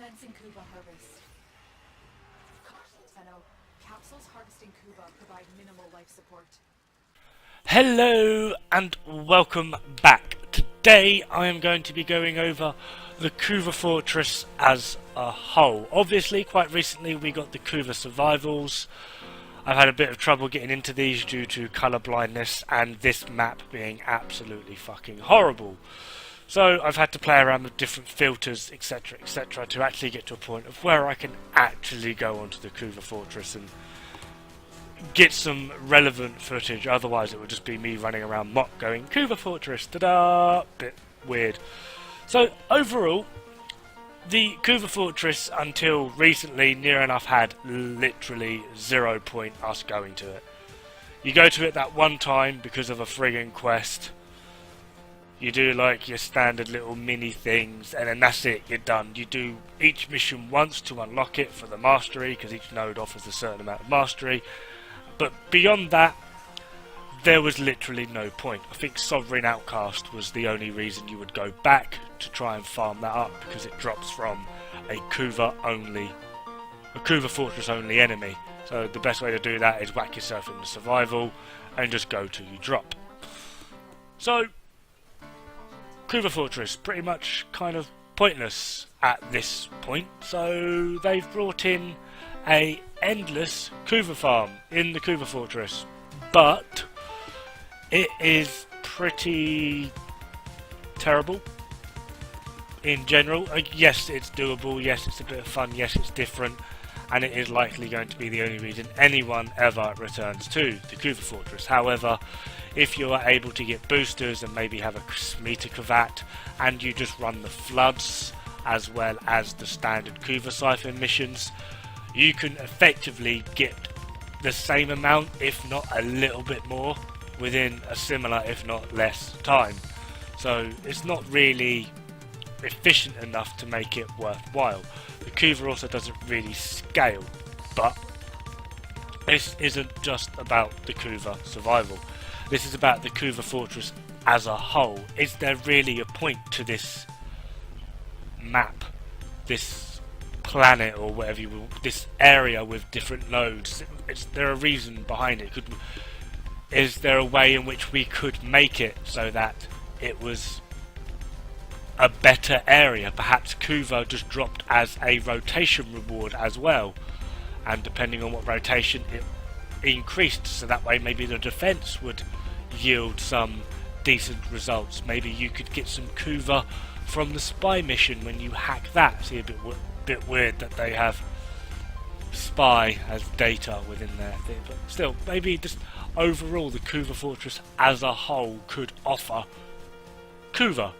Commencing Kuva harvest. Tenno, capsules harvesting Kuva provide minimal life support. Hello and welcome back. Today I am going to be going over the Kuva Fortress as a whole. Obviously, quite recently we got the Kuva Survivals. I've had a bit of trouble getting into these due to colour blindness and this map being absolutely fucking horrible. So I've had to play around with different filters, etc, etc, to actually get to a point of where I can actually go onto the Kuva Fortress and get some relevant footage. Otherwise it would just be me running around mock going Kuva Fortress, ta-da! Bit weird. So overall, the Kuva Fortress until recently near enough had literally 0 point us going to it. You go to it that one time because of a friggin' quest. You do like your standard little mini things and then that's it, you're done. You do each mission once to unlock it for the mastery because each node offers a certain amount of mastery. But beyond that, there was literally no point. I think Sovereign Outcast was the only reason you would go back to try and farm that up because it drops from a Kuva Fortress only enemy. So the best way to do that is whack yourself into survival and just go till you drop. So Kuva Fortress pretty much kind of pointless at this point. So they've brought in a endless Kuva farm in the Kuva Fortress, but it is pretty terrible in general. Yes, it's doable, yes, it's a bit of fun, yes, it's different, and it is likely going to be the only reason anyone ever returns to the Kuva Fortress. However, if you are able to get boosters and maybe have a meter Kavat and you just run the floods as well as the standard Kuva Siphon missions, you can effectively get the same amount, if not a little bit more, within a similar, if not less, time. So it's not really efficient enough to make it worthwhile. The Kuva also doesn't really scale, but this isn't just about the Kuva survival. This is about the Kuva Fortress as a whole. Is there really a point to this map, this planet, or whatever you will, this area with different nodes? Is there a reason behind it? Is there a way in which we could make it so that it was a better area? Perhaps Kuva just dropped as a rotation reward as well, and depending on what rotation it increased, so that way maybe the defense would yield some decent results. Maybe you could get some Kuva from the spy mission when you hack that. See, a bit weird that they have spy as data within their thing, but still, maybe just overall the Kuva Fortress as a whole could offer Kuva.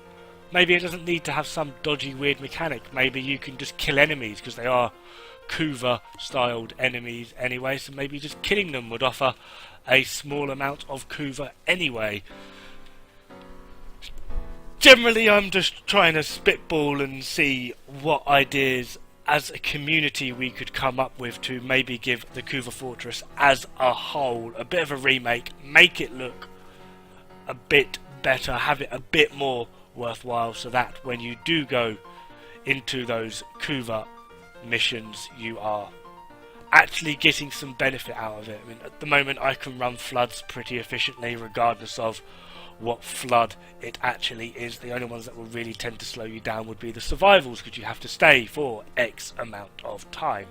Maybe it doesn't need to have some dodgy weird mechanic. Maybe you can just kill enemies because they are Kuva styled enemies anyway, so maybe just killing them would offer a small amount of Kuva anyway. Generally I'm just trying to spitball and see what ideas as a community we could come up with to maybe give the Kuva Fortress as a whole a bit of a remake, make it look a bit better, have it a bit more worthwhile, so that when you do go into those Kuva missions you are actually getting some benefit out of it. I mean, at the moment I can run floods pretty efficiently regardless of what flood it actually is. The only ones that will really tend to slow you down would be the survivals, because you have to stay for X amount of time.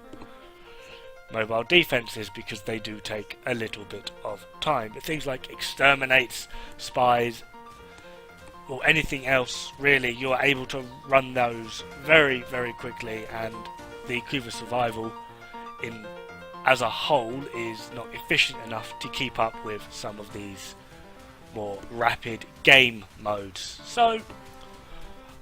Mobile defenses, because they do take a little bit of time. But things like exterminates, spies, or anything else really, you're able to run those very, very quickly, and the Kuva survival as a whole is not efficient enough to keep up with some of these more rapid game modes. So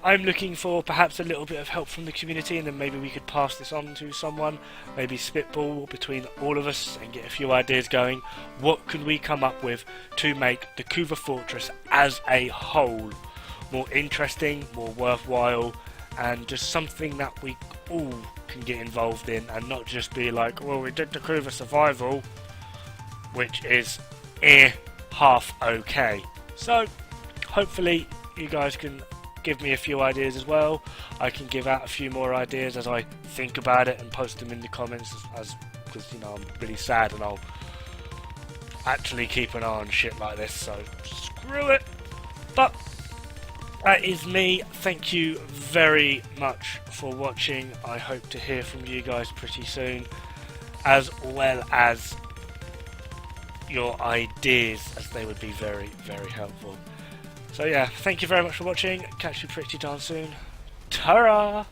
I'm looking for perhaps a little bit of help from the community, and then maybe we could pass this on to someone, maybe spitball between all of us and get a few ideas going. What can we come up with to make the Kuva Fortress as a whole more interesting, more worthwhile, and just something that we all can get involved in, and not just be like, well, we did the Kuva survival, which is half okay. So hopefully you guys can give me a few ideas as well. I can give out a few more ideas as I think about it and post them in the comments because you know I'm really sad and I'll actually keep an eye on shit like this, so screw it. But that is me. Thank you very much for watching. I hope to hear from you guys pretty soon, as well as your ideas, as they would be very, very helpful. So yeah, thank you very much for watching. Catch you pretty darn soon. Ta-ra!